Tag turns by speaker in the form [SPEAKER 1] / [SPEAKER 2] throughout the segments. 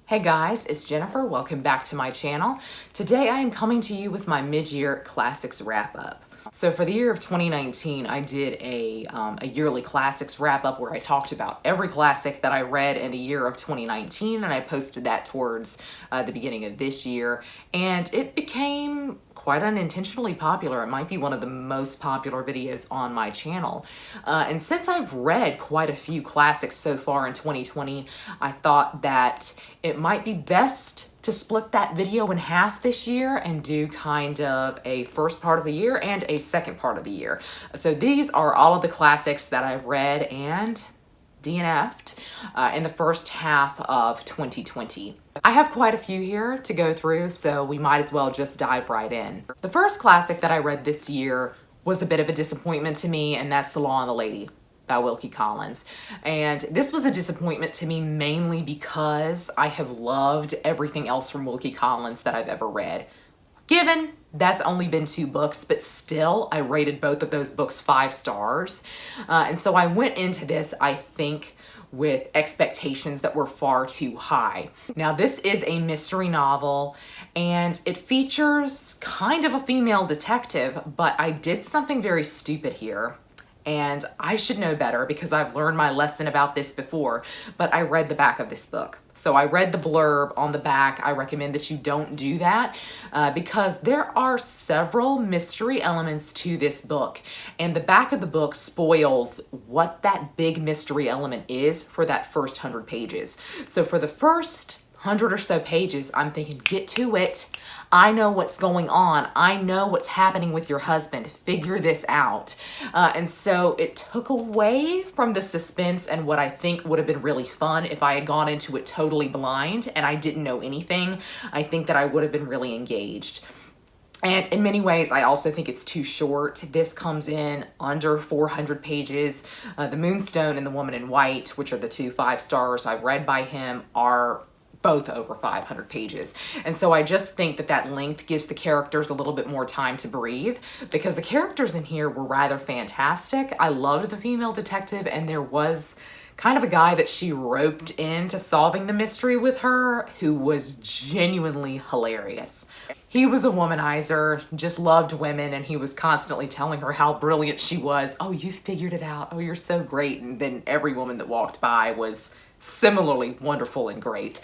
[SPEAKER 1] Hey guys, it's Jennifer. Welcome back to my channel. Today I am coming to you with my mid-year classics wrap-up. So for the year of 2019, I did a yearly classics wrap-up where I talked about every classic that I read in the year of 2019, and I posted that towards the beginning of this year, and it became quite unintentionally popular. It might be one of the most popular videos on my channel. And since I've read quite a few classics so far in 2020, I thought that it might be best to split that video in half this year and do kind of a first part of the year and a second part of the year. So these are all of the classics that I've read and DNFed in the first half of 2020. I have quite a few here to go through, so we might as well just dive right in. The first classic that I read this year was a bit of a disappointment to me, and that's The Law and the Lady by Wilkie Collins. And this was a disappointment to me mainly because I have loved everything else from Wilkie Collins that I've ever read. Given that's only been 2 books, but still I rated both of those books 5 stars. And so I went into this, I think, with expectations that were far too high. Now this is a mystery novel and it features kind of a female detective, but I did something very stupid here. And I should know better because I've learned my lesson about this before, but I read the back of this book. So I read the blurb on the back. I recommend that you don't do that because there are several mystery elements to this book, and the back of the book spoils what that big mystery element is for that first 100 pages. So for the first 100 or so pages, I'm thinking, get to it. I know what's going on. I know what's happening with your husband. Figure this out. And so it took away from the suspense and what I think would have been really fun if I had gone into it totally blind and I didn't know anything. I think that I would have been really engaged. And in many ways, I also think it's too short. This comes in under 400 pages. The Moonstone and The Woman in White, which are the 2 5 stars I've read by him, are both over 500 pages. And so I just think that that length gives the characters a little bit more time to breathe because the characters in here were rather fantastic. I loved the female detective, and there was kind of a guy that she roped into solving the mystery with her who was genuinely hilarious. He was a womanizer, just loved women, and he was constantly telling her how brilliant she was. Oh, you figured it out. Oh, you're so great. And then every woman that walked by was similarly wonderful and great.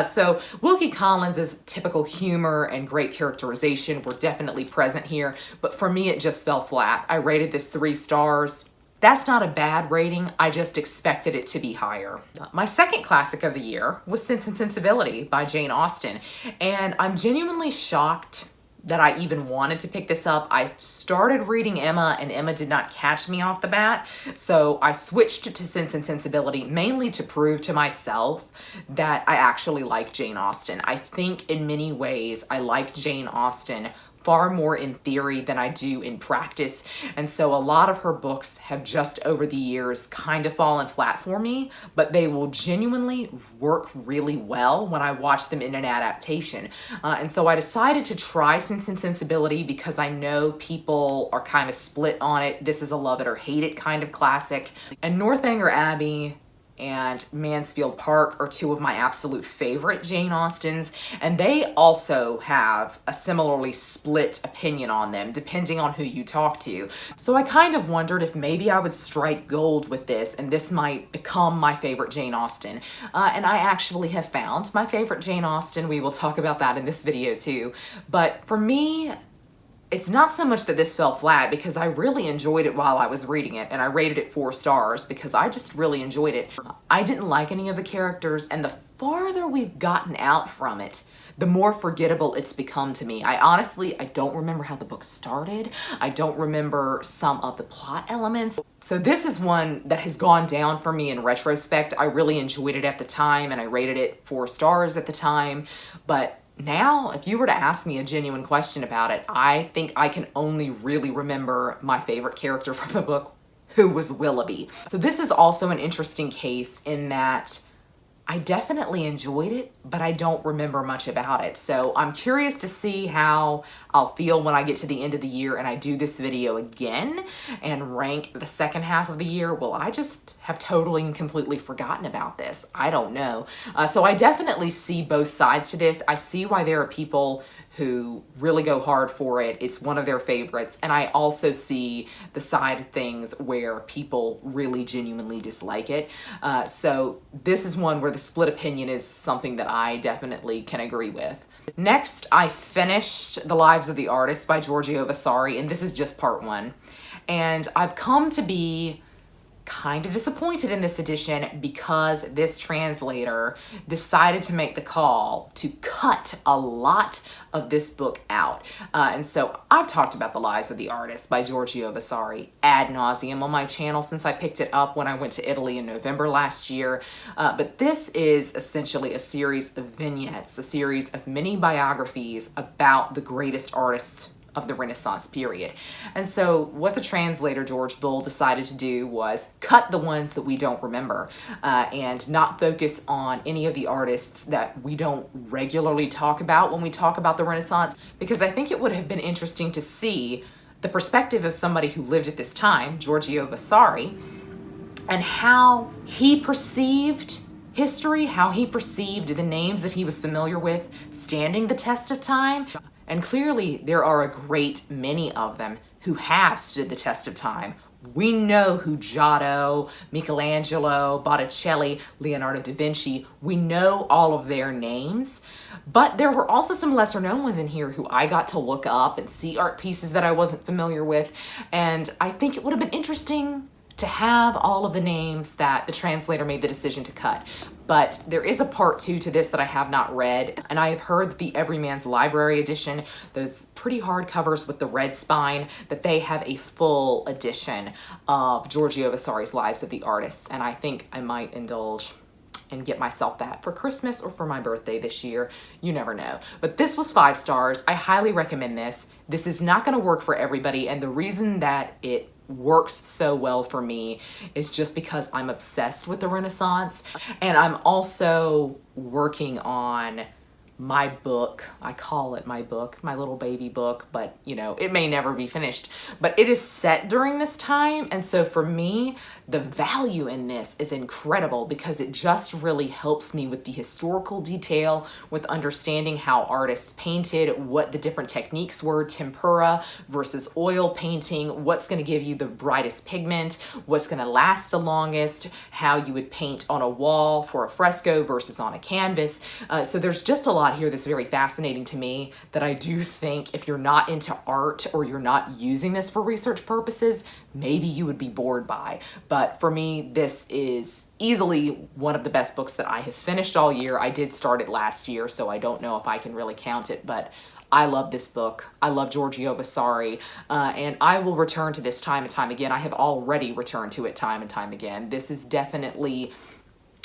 [SPEAKER 1] So Wilkie Collins' typical humor and great characterization were definitely present here, but for me it just fell flat. I rated this 3 stars. That's not a bad rating, I just expected it to be higher. My second classic of the year was Sense and Sensibility by Jane Austen, and I'm genuinely shocked that I even wanted to pick this up. I started reading Emma and Emma did not catch me off the bat, so I switched to Sense and Sensibility mainly to prove to myself that I actually like Jane Austen. I think in many ways I like Jane Austen far more in theory than I do in practice, and so a lot of her books have just over the years kind of fallen flat for me, but they will genuinely work really well when I watch them in an adaptation. And so I decided to try Sense and Sensibility because I know people are kind of split on it. This is a love it or hate it kind of classic, and Northanger Abbey and Mansfield Park are 2 of my absolute favorite Jane Austens, and they also have a similarly split opinion on them depending on who you talk to. So I kind of wondered if maybe I would strike gold with this and this might become my favorite Jane Austen. And I actually have found my favorite Jane Austen. We will talk about that in this video too. But for me, it's not so much that this fell flat because I really enjoyed it while I was reading it, and I rated it 4 stars because I just really enjoyed it. I didn't like any of the characters, and the farther we've gotten out from it, the more forgettable it's become to me. I don't remember how the book started. I don't remember some of the plot elements. So this is one that has gone down for me in retrospect. I really enjoyed it at the time, and I rated it 4 stars at the time, but now, if you were to ask me a genuine question about it, I think I can only really remember my favorite character from the book, who was Willoughby. So this is also an interesting case in that I definitely enjoyed it, but I don't remember much about it. So I'm curious to see how I'll feel when I get to the end of the year and I do this video again and rank the second half of the year. Will I just have totally and completely forgotten about this? I don't know. So I definitely see both sides to this. I see why there are people who really go hard for it. It's one of their favorites. And I also see the side of things where people really genuinely dislike it. So this is one where the split opinion is something that I definitely can agree with. Next, I finished The Lives of the Artists by Giorgio Vasari, and this is just part 1. And I've come to be kind of disappointed in this edition because this translator decided to make the call to cut a lot of this book out. And so I've talked about The Lives of the Artists by Giorgio Vasari ad nauseum on my channel since I picked it up when I went to Italy in November last year. But this is essentially a series of vignettes, a series of mini biographies about the greatest artists of the Renaissance period. And so what the translator, George Bull, decided to do was cut the ones that we don't remember and not focus on any of the artists that we don't regularly talk about when we talk about the Renaissance, because I think it would have been interesting to see the perspective of somebody who lived at this time, Giorgio Vasari, and how he perceived history, how he perceived the names that he was familiar with standing the test of time. And clearly there are a great many of them who have stood the test of time. We know who Giotto, Michelangelo, Botticelli, Leonardo da Vinci, we know all of their names, but there were also some lesser known ones in here who I got to look up and see art pieces that I wasn't familiar with. And I think it would have been interesting to have all of the names that the translator made the decision to cut. But there is a part 2 to this that I have not read, and I have heard that the Everyman's Library edition, those pretty hard covers with the red spine, that they have a full edition of Giorgio Vasari's Lives of the Artists, and I think I might indulge and get myself that for Christmas or for my birthday this year. You never know. But this was 5 stars. I highly recommend this. This is not going to work for everybody, and the reason that it works so well for me is just because I'm obsessed with the Renaissance, and I'm also working on my book. I call it my book, my little baby book, but you know, it may never be finished, but it is set during this time. And so for me, the value in this is incredible because it just really helps me with the historical detail, with understanding how artists painted, what the different techniques were, tempera versus oil painting, what's going to give you the brightest pigment, what's going to last the longest, how you would paint on a wall for a fresco versus on a canvas. So there's just a lot here that's very fascinating to me that I do think if you're not into art or you're not using this for research purposes, maybe you would be bored by. But for me, this is easily one of the best books that I have finished all year. I did start it last year, so I don't know if I can really count it, but I love this book. I love Giorgio Vasari, and I will return to this time and time again. I have already returned to it time and time again. This is definitely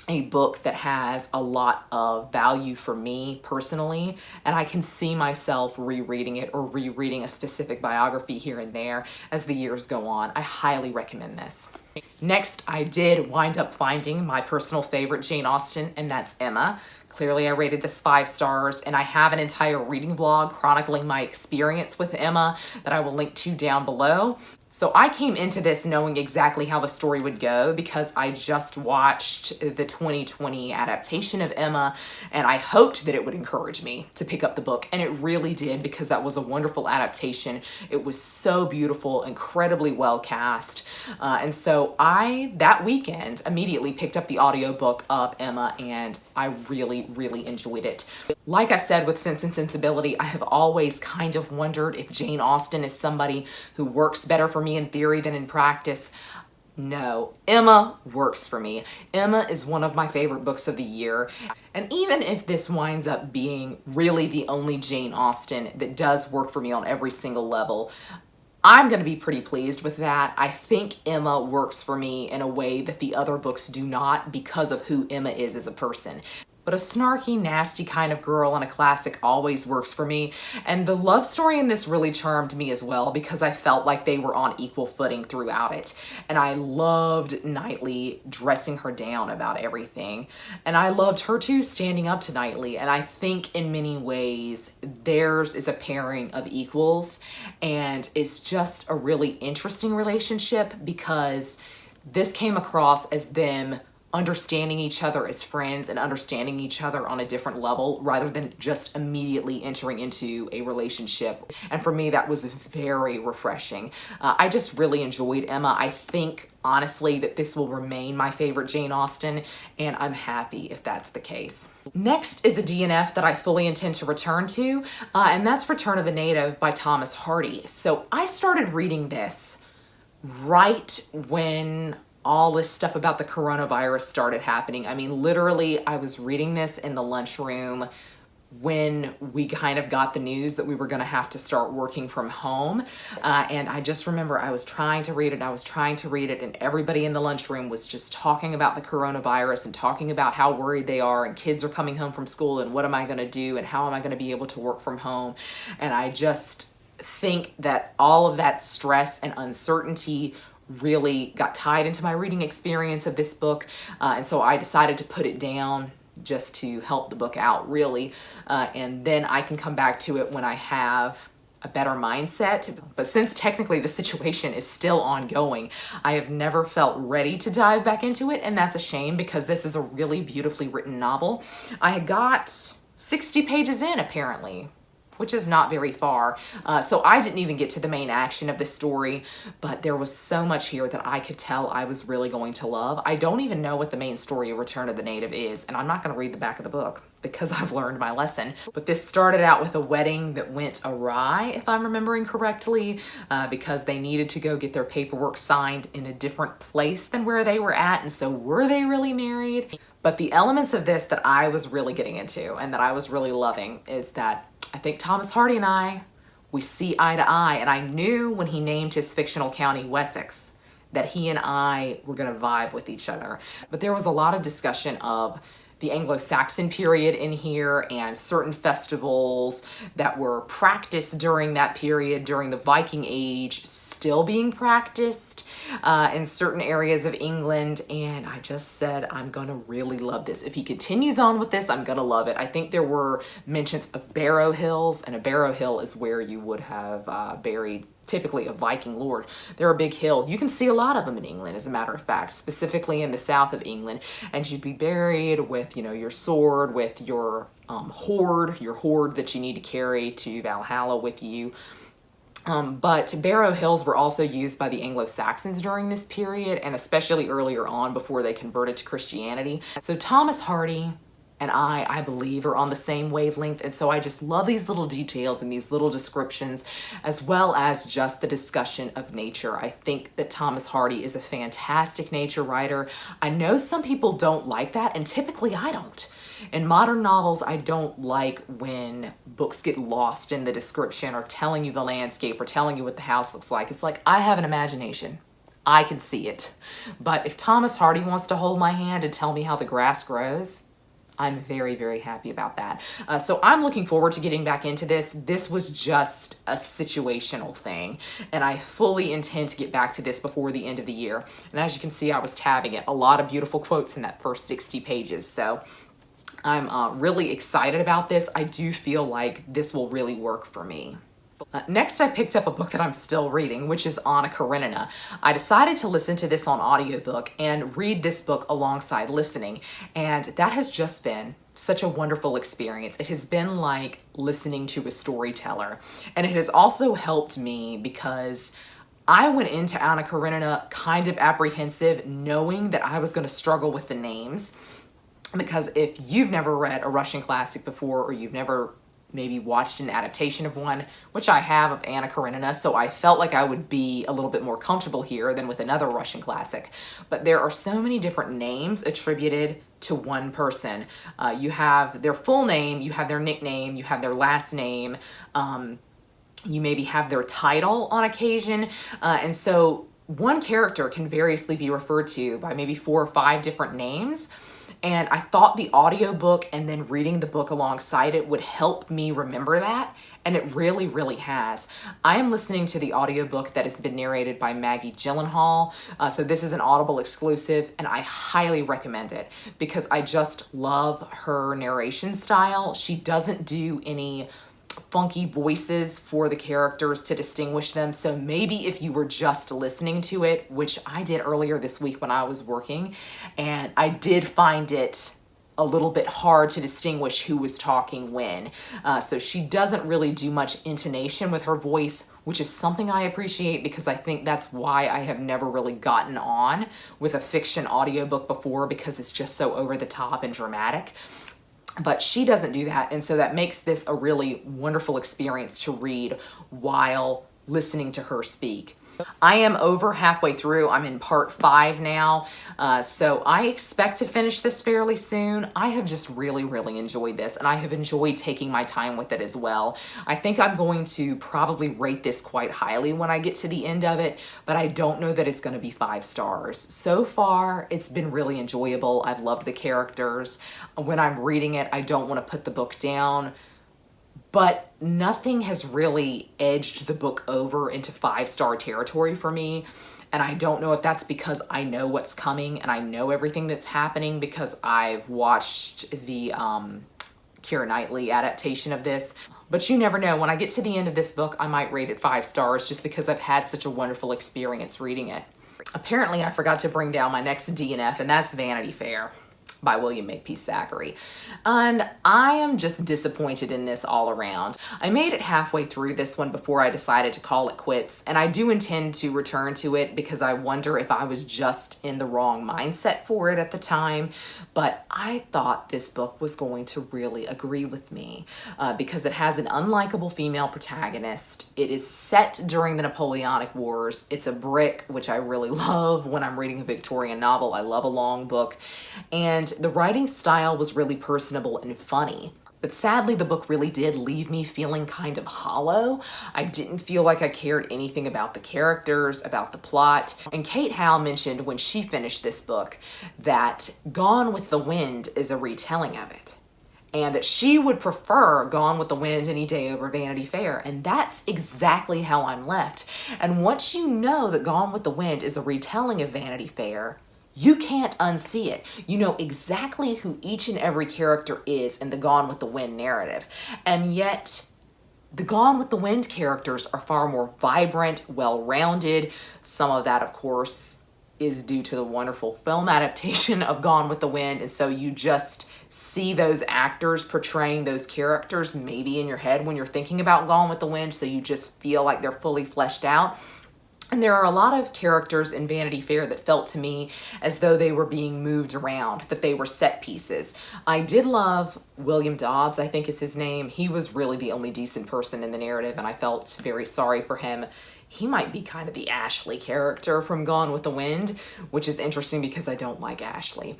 [SPEAKER 1] a book that has a lot of value for me personally, and I can see myself rereading it or rereading a specific biography here and there as the years go on. I highly recommend this. Next, I did wind up finding my personal favorite Jane Austen, and that's Emma. Clearly, I rated this 5 stars, and I have an entire reading vlog chronicling my experience with Emma that I will link to down below. So I came into this knowing exactly how the story would go because I just watched the 2020 adaptation of Emma, and I hoped that it would encourage me to pick up the book, and it really did because that was a wonderful adaptation. It was so beautiful, incredibly well cast, and so I, that weekend, immediately picked up the audiobook of Emma, and I really, really enjoyed it. Like I said with Sense and Sensibility, I have always kind of wondered if Jane Austen is somebody who works better for me in theory than in practice. No, Emma works for me. Emma is one of my favorite books of the year. And even if this winds up being really the only Jane Austen that does work for me on every single level, I'm going to be pretty pleased with that. I think Emma works for me in a way that the other books do not because of who Emma is as a person. but a snarky, nasty kind of girl in a classic always works for me. And the love story in this really charmed me as well because I felt like they were on equal footing throughout it. And I loved Knightley dressing her down about everything. And I loved her too standing up to Knightley. And I think in many ways theirs is a pairing of equals. And it's just a really interesting relationship because this came across as them understanding each other as friends and understanding each other on a different level rather than just immediately entering into a relationship. And for me, that was very refreshing. I just really enjoyed Emma. I think, honestly, that this will remain my favorite Jane Austen, and I'm happy if that's the case. Next is a DNF that I fully intend to return to, and that's Return of the Native by Thomas Hardy. So I started reading this right when all this stuff about the coronavirus started happening. I mean, literally, I was reading this in the lunchroom when we kind of got the news that we were gonna have to start working from home. And I just remember I was trying to read it, and everybody in the lunchroom was just talking about the coronavirus and talking about how worried they are, and kids are coming home from school, and what am I gonna do, and how am I gonna be able to work from home? And I just think that all of that stress and uncertainty really got tied into my reading experience of this book. And so I decided to put it down just to help the book out, really. And then I can come back to it when I have a better mindset. But since technically the situation is still ongoing, I have never felt ready to dive back into it. And that's a shame because this is a really beautifully written novel. I had got 60 pages in, apparently, which is not very far. So I didn't even get to the main action of the story, but there was so much here that I could tell I was really going to love. I don't even know what the main story of Return of the Native is, and I'm not gonna read the back of the book because I've learned my lesson. But this started out with a wedding that went awry, if I'm remembering correctly, because they needed to go get their paperwork signed in a different place than where they were at, and so were they really married? But the elements of this that I was really getting into and that I was really loving is that I think Thomas Hardy and we see eye to eye, and I knew when he named his fictional county Wessex that he and I were gonna vibe with each other. But there was a lot of discussion of the Anglo-Saxon period in here and certain festivals that were practiced during that period, during the Viking Age, still being practiced in certain areas of England. And I just said, I'm gonna really love this. If he continues on with this, I'm gonna love it. I think there were mentions of Barrow Hills, and a Barrow Hill is where you would have buried typically a Viking lord. They're a big hill. You can see a lot of them in England, as a matter of fact, specifically in the south of England. And you'd be buried with, you know, your sword, with your hoard that you need to carry to Valhalla with you. But Barrow Hills were also used by the Anglo-Saxons during this period, and especially earlier on before they converted to Christianity. So Thomas Hardy and I believe, are on the same wavelength. And so I just love these little details and these little descriptions, as well as just the discussion of nature. I think that Thomas Hardy is a fantastic nature writer. I know some people don't like that, and typically I don't. In modern novels, I don't like when books get lost in the description or telling you the landscape or telling you what the house looks like. It's like, I have an imagination. I can see it. But if Thomas Hardy wants to hold my hand and tell me how the grass grows, I'm very, very happy about that. So I'm looking forward to getting back into this. This was just a situational thing, and I fully intend to get back to this before the end of the year. And as you can see, I was tabbing it. A lot of beautiful quotes in that first 60 pages. So I'm really excited about this. I do feel like this will really work for me. Next, I picked up a book that I'm still reading, which is Anna Karenina. I decided to listen to this on audiobook and read this book alongside listening, and that has just been such a wonderful experience. It has been like listening to a storyteller, and it has also helped me because I went into Anna Karenina kind of apprehensive, knowing that I was going to struggle with the names, because if you've never read a Russian classic before, or you've never maybe watched an adaptation of one, which I have, of Anna Karenina, so I felt like I would be a little bit more comfortable here than with another Russian classic. But there are so many different names attributed to one person. You have their full name, you have their nickname, you have their last name, you maybe have their title on occasion, and so one character can variously be referred to by maybe 4 or 5 different names. And I thought the audiobook and then reading the book alongside it would help me remember that. And it really, really has. I am listening to the audiobook that has been narrated by Maggie Gyllenhaal. So this is an Audible exclusive, and I highly recommend it because I just love her narration style. She doesn't do any funky voices for the characters to distinguish them. So maybe if you were just listening to it, which I did earlier this week when I was working, and I did find it a little bit hard to distinguish who was talking when. So she doesn't really do much intonation with her voice, which is something I appreciate because I think that's why I have never really gotten on with a fiction audiobook before, because it's just so over the top and dramatic. But she doesn't do that, and so that makes this a really wonderful experience to read while listening to her speak. I am over halfway through. I'm in part 5 now, so I expect to finish this fairly soon. I have just really, really enjoyed this, and I have enjoyed taking my time with it as well. I think I'm going to probably rate this quite highly when I get to the end of it, but I don't know that it's going to be 5 stars. So far, it's been really enjoyable. I've loved the characters. When I'm reading it, I don't want to put the book down, but nothing has really edged the book over into 5-star territory for me. And I don't know if that's because I know what's coming and I know everything that's happening because I've watched the Keira Knightley adaptation of this. But you never know. When I get to the end of this book, I might rate it 5 stars just because I've had such a wonderful experience reading it. Apparently, I forgot to bring down my next DNF, and that's Vanity Fair by William Makepeace Thackeray. And I am just disappointed in this all around. I made it halfway through this one before I decided to call it quits, and I do intend to return to it because I wonder if I was just in the wrong mindset for it at the time. But I thought this book was going to really agree with me because it has an unlikable female protagonist. It is set during the Napoleonic Wars. It's a brick, which I really love when I'm reading a Victorian novel. I love a long book. And the writing style was really personable and funny. But sadly, the book really did leave me feeling kind of hollow. I didn't feel like I cared anything about the characters, about the plot. And Kate Howe mentioned when she finished this book that Gone with the Wind is a retelling of it, and that she would prefer Gone with the Wind any day over Vanity Fair. And that's exactly how I'm left. And once you know that Gone with the Wind is a retelling of Vanity Fair, you can't unsee it. You know exactly who each and every character is in the Gone with the Wind narrative. And yet, the Gone with the Wind characters are far more vibrant, well-rounded. Some of that, of course, is due to the wonderful film adaptation of Gone with the Wind. And so you just see those actors portraying those characters maybe in your head when you're thinking about Gone with the Wind. So you just feel like they're fully fleshed out. And there are a lot of characters in Vanity Fair that felt to me as though they were being moved around, that they were set pieces. I did love William Dobbs, I think is his name. He was really the only decent person in the narrative, and I felt very sorry for him. He might be kind of the Ashley character from Gone with the Wind, which is interesting because I don't like Ashley.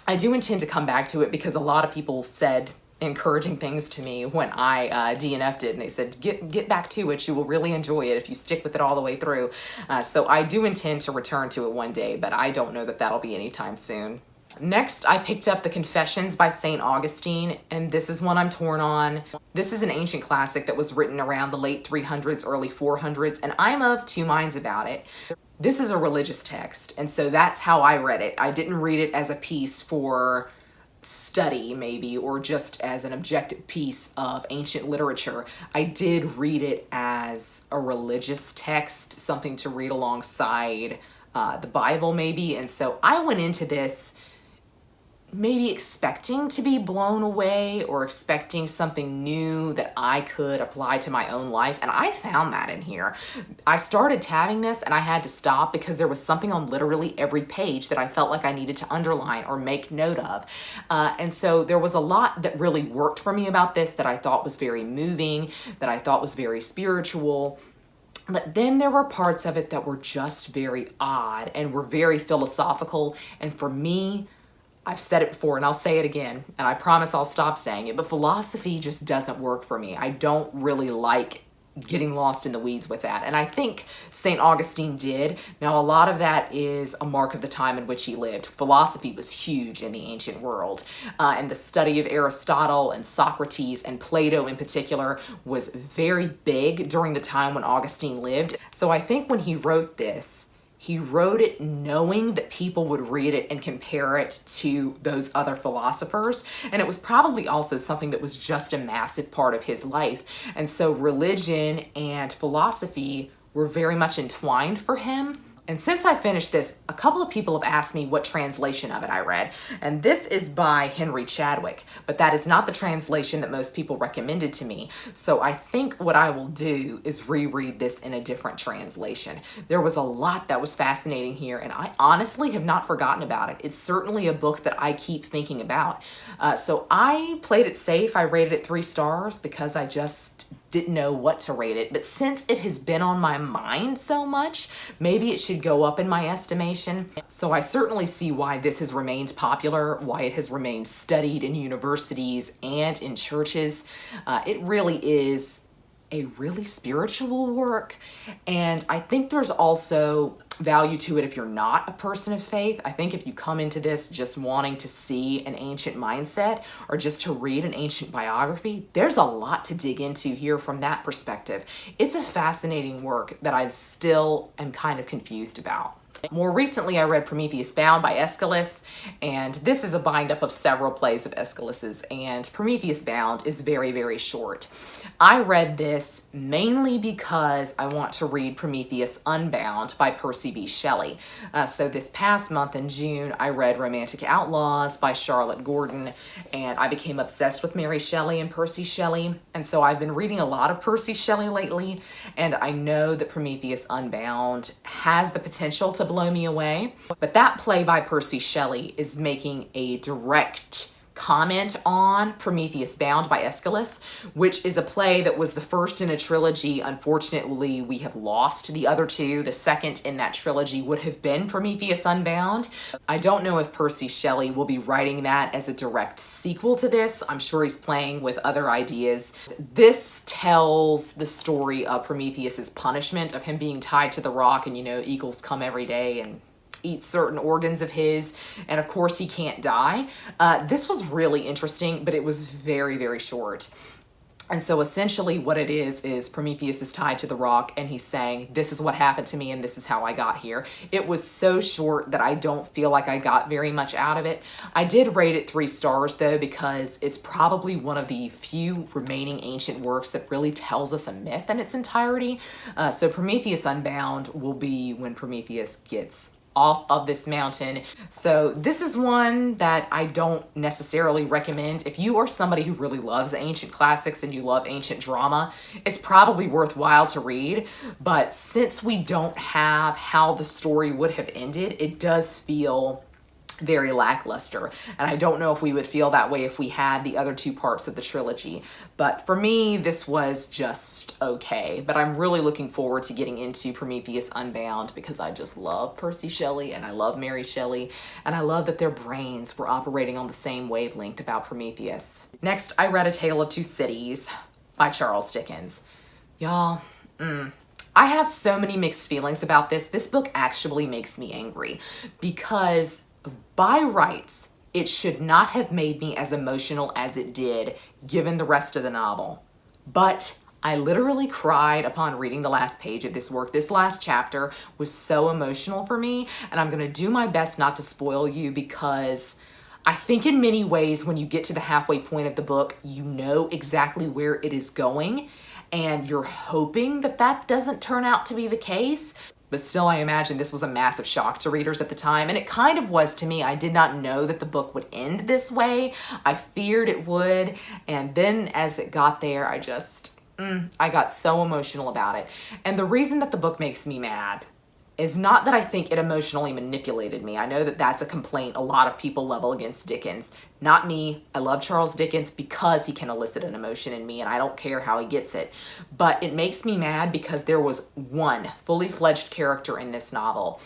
[SPEAKER 1] I do intend to come back to it because a lot of people said encouraging things to me when I DNFed it, and they said, get back to it. You will really enjoy it if you stick with it all the way through. So I do intend to return to it one day, but I don't know that that'll be anytime soon. Next, I picked up The Confessions by St. Augustine, and this is one I'm torn on. This is an ancient classic that was written around the late 300s, early 400s, and I'm of two minds about it. This is a religious text, and so that's how I read it. I didn't read it as a piece for study maybe, or just as an objective piece of ancient literature. I did read it as a religious text, something to read alongside the Bible maybe. And so I went into this maybe expecting to be blown away or expecting something new that I could apply to my own life. And I found that in here. I started tabbing this and I had to stop because there was something on literally every page that I felt like I needed to underline or make note of. And so there was a lot that really worked for me about this that I thought was very moving, that I thought was very spiritual. But then there were parts of it that were just very odd and were very philosophical. And for me, I've said it before and I'll say it again, and I promise I'll stop saying it, but philosophy just doesn't work for me. I don't really like getting lost in the weeds with that. And I think St. Augustine did. Now, a lot of that is a mark of the time in which he lived. Philosophy was huge in the ancient world, and the study of Aristotle and Socrates and Plato in particular was very big during the time when Augustine lived. So I think when he wrote this, he wrote it knowing that people would read it and compare it to those other philosophers. And it was probably also something that was just a massive part of his life. And so religion and philosophy were very much entwined for him. And since I finished this, a couple of people have asked me what translation of it I read. And this is by Henry Chadwick, but that is not the translation that most people recommended to me. So I think what I will do is reread this in a different translation. There was a lot that was fascinating here, and I honestly have not forgotten about it. It's certainly a book that I keep thinking about. So I played it safe. I rated it 3 stars because I just didn't know what to rate it. But since it has been on my mind so much, maybe it should go up in my estimation. So I certainly see why this has remained popular, why it has remained studied in universities and in churches. It really is a really spiritual work, and I think there's also value to it if you're not a person of faith. I think if you come into this just wanting to see an ancient mindset or just to read an ancient biography, there's a lot to dig into here from that perspective. It's a fascinating work that I still am kind of confused about. More recently, I read Prometheus Bound by Aeschylus, and this is a bind-up of several plays of Aeschylus's, and Prometheus Bound is very, very short. I read this mainly because I want to read Prometheus Unbound by Percy B. Shelley. So this past month in June, I read Romantic Outlaws by Charlotte Gordon, and I became obsessed with Mary Shelley and Percy Shelley, and so I've been reading a lot of Percy Shelley lately, and I know that Prometheus Unbound has the potential to blow me away. But that play by Percy Shelley is making a direct comment on Prometheus Bound by Aeschylus, which is a play that was the first in a trilogy. Unfortunately, we have lost the other 2. The second in that trilogy would have been Prometheus Unbound. I don't know if Percy Shelley will be writing that as a direct sequel to this. I'm sure he's playing with other ideas. This tells the story of Prometheus's punishment, of him being tied to the rock, and eagles come every day and eat certain organs of his, and of course he can't die. This was really interesting, but it was very, very short. And so essentially what it is Prometheus is tied to the rock and he's saying, this is what happened to me and this is how I got here. It was so short that I don't feel like I got very much out of it. I did rate it 3 stars though, because it's probably one of the few remaining ancient works that really tells us a myth in its entirety. So Prometheus Unbound will be when Prometheus gets off of this mountain. So this is one that I don't necessarily recommend. If you are somebody who really loves ancient classics and you love ancient drama, it's probably worthwhile to read. But since we don't have how the story would have ended, it does feel very lackluster. And I don't know if we would feel that way if we had the other 2 parts of the trilogy. But for me, this was just okay. But I'm really looking forward to getting into Prometheus Unbound because I just love Percy Shelley and I love Mary Shelley. And I love that their brains were operating on the same wavelength about Prometheus. Next, I read A Tale of Two Cities by Charles Dickens. Y'all, I have so many mixed feelings about this. This book actually makes me angry because by rights, it should not have made me as emotional as it did, given the rest of the novel. But I literally cried upon reading the last page of this work. This last chapter was so emotional for me, and I'm gonna do my best not to spoil you because I think in many ways when you get to the halfway point of the book, you know exactly where it is going, and you're hoping that that doesn't turn out to be the case. But still, I imagine this was a massive shock to readers at the time, and it kind of was to me. I did not know that the book would end this way. I feared it would, and then as it got there, I got so emotional about it. And the reason that the book makes me mad is not that I think it emotionally manipulated me. I know that that's a complaint a lot of people level against Dickens. Not me. I love Charles Dickens because he can elicit an emotion in me and I don't care how he gets it. But it makes me mad because there was one fully fledged character in this novel.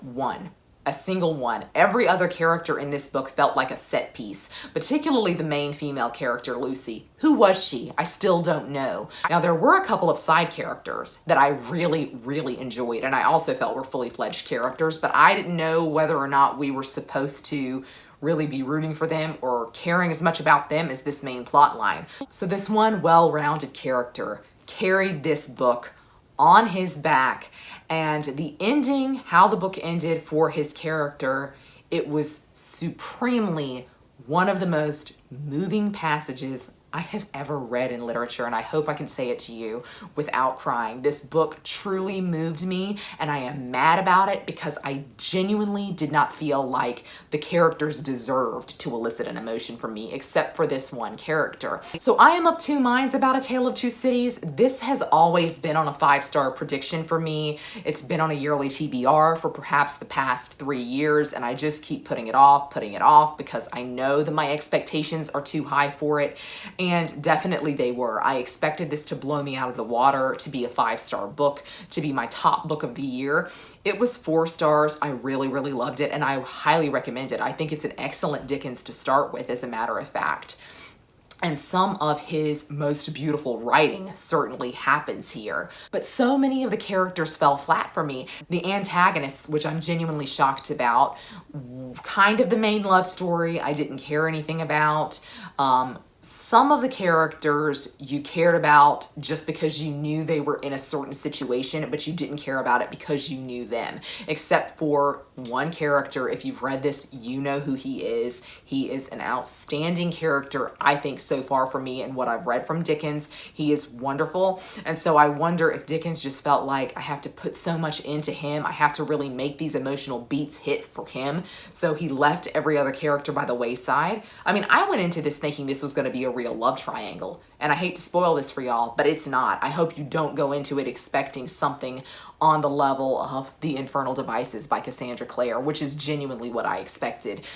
[SPEAKER 1] One. a single one. Every other character in this book felt like a set piece, particularly the main female character, Lucy. Who was she? I still don't know. Now, there were a couple of side characters that I really, really enjoyed, and I also felt were fully fledged characters, but I didn't know whether or not we were supposed to really be rooting for them or caring as much about them as this main plot line. So this one well-rounded character carried this book on his back, and the ending, how the book ended for his character, it was supremely one of the most moving passages I have ever read in literature, and I hope I can say it to you without crying. This book truly moved me, and I am mad about it because I genuinely did not feel like the characters deserved to elicit an emotion from me, except for this one character. So I am of two minds about A Tale of Two Cities. This has always been on a 5-star prediction for me. It's been on a yearly TBR for perhaps the past 3 years, and I just keep putting it off because I know that my expectations are too high for it. And definitely they were. I expected this to blow me out of the water, to be a 5-star book, to be my top book of the year. It was 4 stars. I really, really loved it, and I highly recommend it. I think it's an excellent Dickens to start with, as a matter of fact. And some of his most beautiful writing certainly happens here. But so many of the characters fell flat for me. The antagonists, which I'm genuinely shocked about, kind of the main love story, I didn't care anything about. Some of the characters you cared about just because you knew they were in a certain situation, but you didn't care about it because you knew them. Except for one character, if you've read this, you know who he is. He is an outstanding character, I think, so far for me and what I've read from Dickens. He is wonderful. And so I wonder if Dickens just felt like I have to put so much into him. I have to really make these emotional beats hit for him. So he left every other character by the wayside. I mean, I went into this thinking this was going to be a real love triangle, and I hate to spoil this for y'all, but it's not. I hope you don't go into it expecting something on the level of The Infernal Devices by Cassandra Clare, which is genuinely what I expected.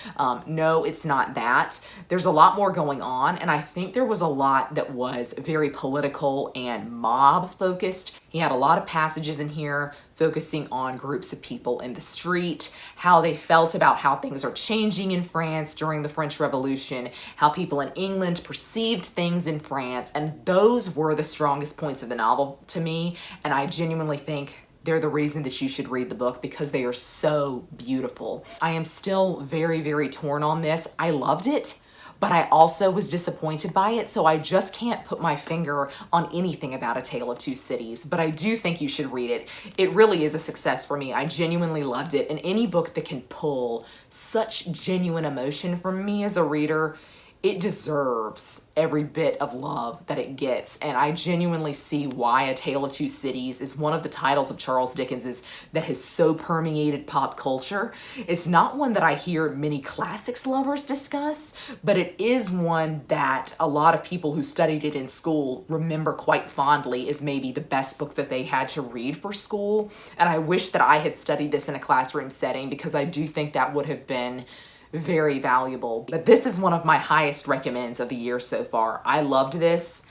[SPEAKER 1] No, it's not that. There's a lot more going on, and I think there was a lot that was very political and mob focused. He had a lot of passages in here focusing on groups of people in the street, how they felt about how things are changing in France during the French Revolution, how people in England perceived things in France, and those were the strongest points of the novel to me, and I genuinely think they're the reason that you should read the book because they are so beautiful. I am still very, very torn on this. I loved it, but I also was disappointed by it, so I just can't put my finger on anything about A Tale of Two Cities, but I do think you should read it. It really is a success for me. I genuinely loved it, and any book that can pull such genuine emotion from me as a reader, it deserves every bit of love that it gets, and I genuinely see why A Tale of Two Cities is one of the titles of Charles Dickens's that has so permeated pop culture. It's not one that I hear many classics lovers discuss, but it is one that a lot of people who studied it in school remember quite fondly as maybe the best book that they had to read for school, and I wish that I had studied this in a classroom setting because I do think that would have been very valuable. But this is one of my highest recommends of the year so far. I loved this,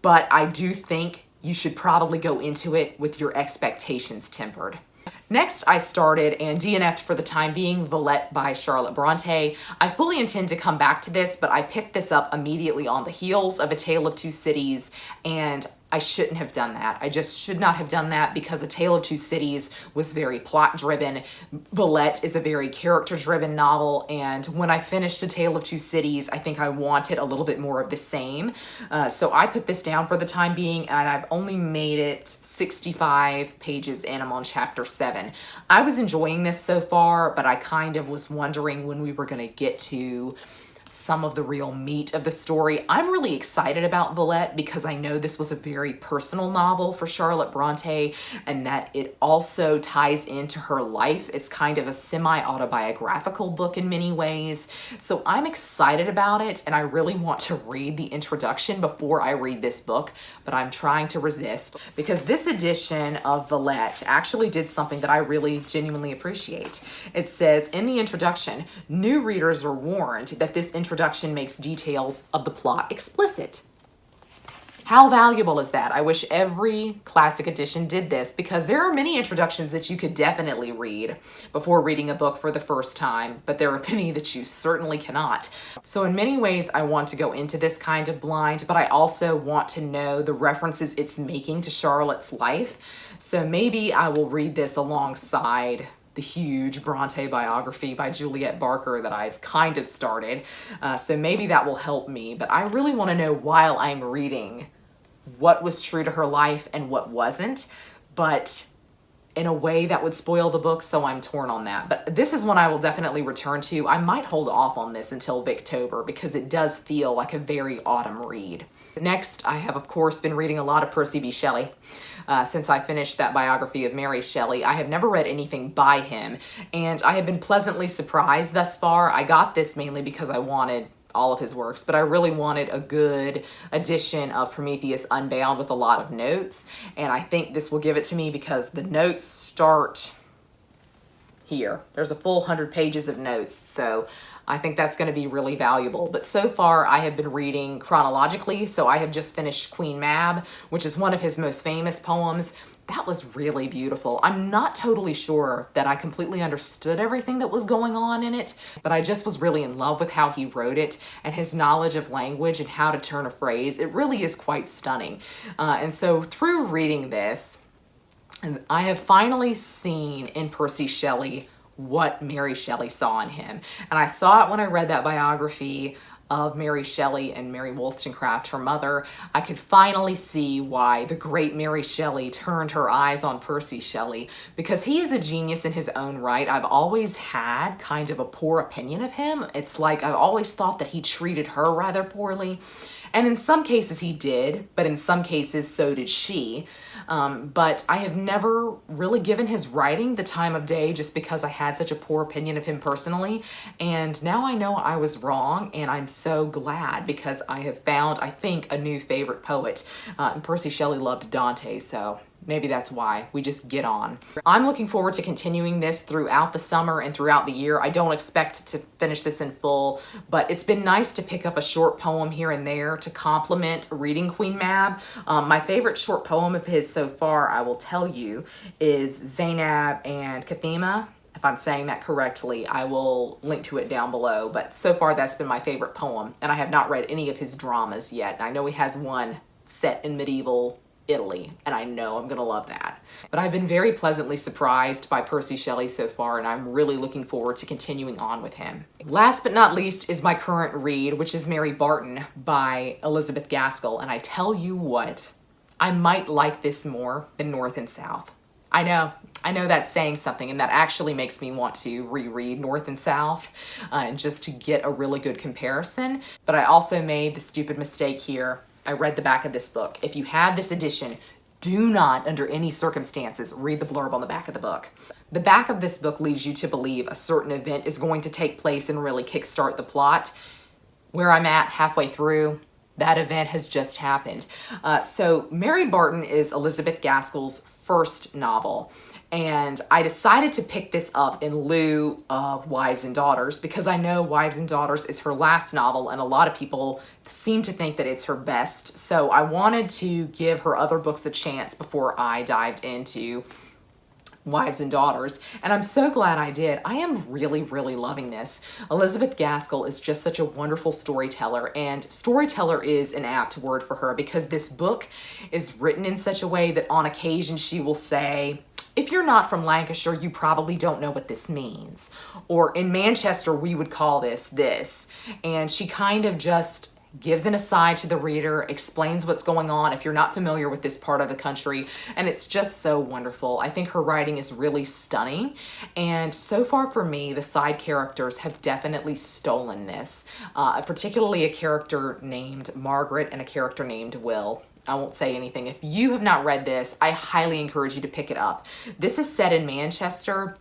[SPEAKER 1] but I do think you should probably go into it with your expectations tempered. Next, I started and DNFed for the time being Villette by Charlotte Bronte. I fully intend to come back to this, but I picked this up immediately on the heels of A Tale of Two Cities, and I shouldn't have done that. I just should not have done that because A Tale of Two Cities was very plot-driven. Villette is a very character-driven novel, and when I finished A Tale of Two Cities, I think I wanted a little bit more of the same. So I put this down for the time being, and I've only made it 65 pages in. I'm on chapter 7. I was enjoying this so far, but I kind of was wondering when we were going to get to some of the real meat of the story. I'm really excited about Villette because I know this was a very personal novel for Charlotte Bronte and that it also ties into her life. It's kind of a semi-autobiographical book in many ways. So I'm excited about it and I really want to read the introduction before I read this book, but I'm trying to resist because this edition of Villette actually did something that I really genuinely appreciate. It says in the introduction, new readers are warned that this introduction makes details of the plot explicit. How valuable is that? I wish every classic edition did this, because there are many introductions that you could definitely read before reading a book for the first time, but there are many that you certainly cannot. So in many ways, I want to go into this kind of blind, but I also want to know the references it's making to Charlotte's life. So maybe I will read this alongside the huge Bronte biography by Juliet Barker that I've kind of started. So maybe that will help me, but I really want to know while I'm reading what was true to her life and what wasn't, but in a way that would spoil the book, so I'm torn on that. But this is one I will definitely return to. I might hold off on this until Victober because it does feel like a very autumn read. Next, I have, of course, been reading a lot of Percy B. Shelley. Since I finished that biography of Mary Shelley, I have never read anything by him, and I have been pleasantly surprised thus far. I got this mainly because I wanted all of his works, but I really wanted a good edition of Prometheus Unbound with a lot of notes, and I think this will give it to me because the notes start here. There's a full 100 pages of notes, so I think that's going to be really valuable. But so far I have been reading chronologically, so I have just finished Queen Mab, which is one of his most famous poems. That was really beautiful. I'm not totally sure that I completely understood everything that was going on in it, but I just was really in love with how he wrote it and his knowledge of language and how to turn a phrase. It really is quite stunning. And so through reading this, I have finally seen in Percy Shelley what Mary Shelley saw in him. And I saw it when I read that biography of Mary Shelley and Mary Wollstonecraft, her mother. I could finally see why the great Mary Shelley turned her eyes on Percy Shelley, because he is a genius in his own right. I've always had kind of a poor opinion of him. It's like I've always thought that he treated her rather poorly. And in some cases he did, but in some cases so did she. But I have never really given his writing the time of day just because I had such a poor opinion of him personally. And now I know I was wrong, and I'm so glad because I have found, I think, a new favorite poet. And Percy Shelley loved Dante, so maybe that's why we just get on. I'm looking forward to continuing this throughout the summer and throughout the year. I don't expect to finish this in full, but it's been nice to pick up a short poem here and there to complement reading Queen Mab. My favorite short poem of his so far, I will tell you, is Zainab and Kathima. If I'm saying that correctly, I will link to it down below, but so far that's been my favorite poem, and I have not read any of his dramas yet. I know he has one set in medieval Italy, and I know I'm gonna love that. But I've been very pleasantly surprised by Percy Shelley so far, and I'm really looking forward to continuing on with him. Last but not least is my current read, which is Mary Barton by Elizabeth Gaskell, and I tell you what, I might like this more than North and South. I know that's saying something, and that actually makes me want to reread North and South just to get a really good comparison. But I also made the stupid mistake here. I read the back of this book. If you have this edition, do not, under any circumstances, read the blurb on the back of the book. The back of this book leads you to believe a certain event is going to take place and really kickstart the plot. Where I'm at halfway through, that event has just happened. So Mary Barton is Elizabeth Gaskell's first novel. And I decided to pick this up in lieu of Wives and Daughters because I know Wives and Daughters is her last novel, and a lot of people seem to think that it's her best. So I wanted to give her other books a chance before I dived into Wives and Daughters, and I'm so glad I did. I am really, really loving this. Elizabeth Gaskell is just such a wonderful storyteller, and storyteller is an apt word for her because this book is written in such a way that on occasion she will say, if you're not from Lancashire, you probably don't know what this means. Or in Manchester, we would call this. And she kind of just gives an aside to the reader, explains what's going on if you're not familiar with this part of the country, and it's just so wonderful. I think her writing is really stunning, and so far for me, the side characters have definitely stolen this, particularly a character named Margaret and a character named Will. I won't say anything. If you have not read this, I highly encourage you to pick it up. This is set in Manchester,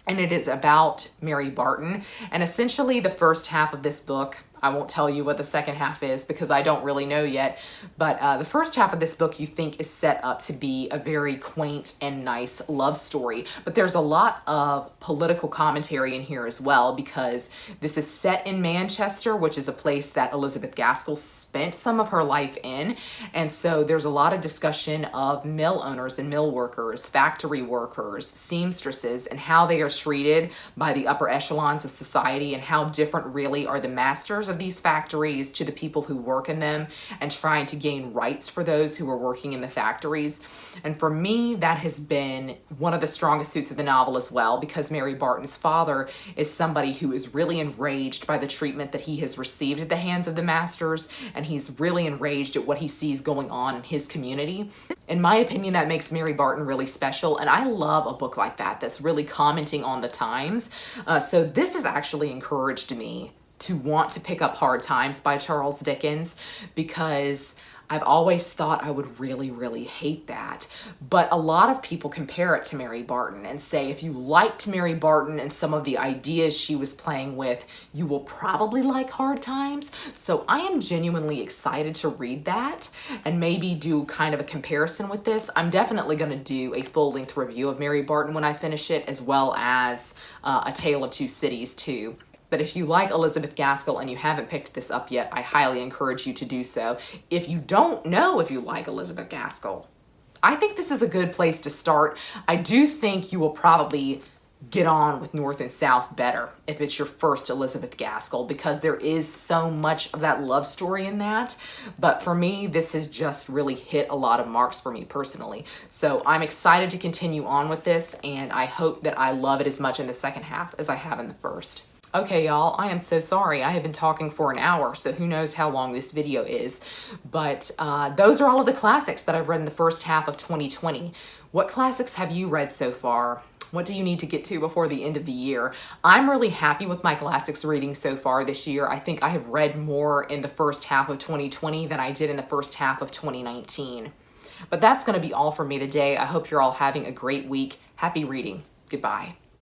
[SPEAKER 1] and it is about Mary Barton. And essentially the first half of this book, I won't tell you what the second half is because I don't really know yet. But the first half of this book you think is set up to be a very quaint and nice love story. But there's a lot of political commentary in here as well, because this is set in Manchester, which is a place that Elizabeth Gaskell spent some of her life in. And so there's a lot of discussion of mill owners and mill workers, factory workers, seamstresses, and how they are treated by the upper echelons of society, and how different really are the masters of these factories to the people who work in them, and trying to gain rights for those who are working in the factories. And for me, that has been one of the strongest suits of the novel as well, because Mary Barton's father is somebody who is really enraged by the treatment that he has received at the hands of the masters, and he's really enraged at what he sees going on in his community. In my opinion, that makes Mary Barton really special, and I love a book like that that's really commenting on the times. So this has actually encouraged me to want to pick up Hard Times by Charles Dickens, because I've always thought I would really, really hate that. But a lot of people compare it to Mary Barton and say if you liked Mary Barton and some of the ideas she was playing with, you will probably like Hard Times. So I am genuinely excited to read that and maybe do kind of a comparison with this. I'm definitely going to do a full-length review of Mary Barton when I finish it, as well as A Tale of Two Cities too. But if you like Elizabeth Gaskell and you haven't picked this up yet, I highly encourage you to do so. If you don't know if you like Elizabeth Gaskell, I think this is a good place to start. I do think you will probably get on with North and South better if it's your first Elizabeth Gaskell, because there is so much of that love story in that. But for me, this has just really hit a lot of marks for me personally. So I'm excited to continue on with this, and I hope that I love it as much in the second half as I have in the first. Okay, y'all, I am so sorry. I have been talking for an hour, so who knows how long this video is. But those are all of the classics that I've read in the first half of 2020. What classics have you read so far? What do you need to get to before the end of the year? I'm really happy with my classics reading so far this year. I think I have read more in the first half of 2020 than I did in the first half of 2019. But that's going to be all for me today. I hope you're all having a great week. Happy reading. Goodbye.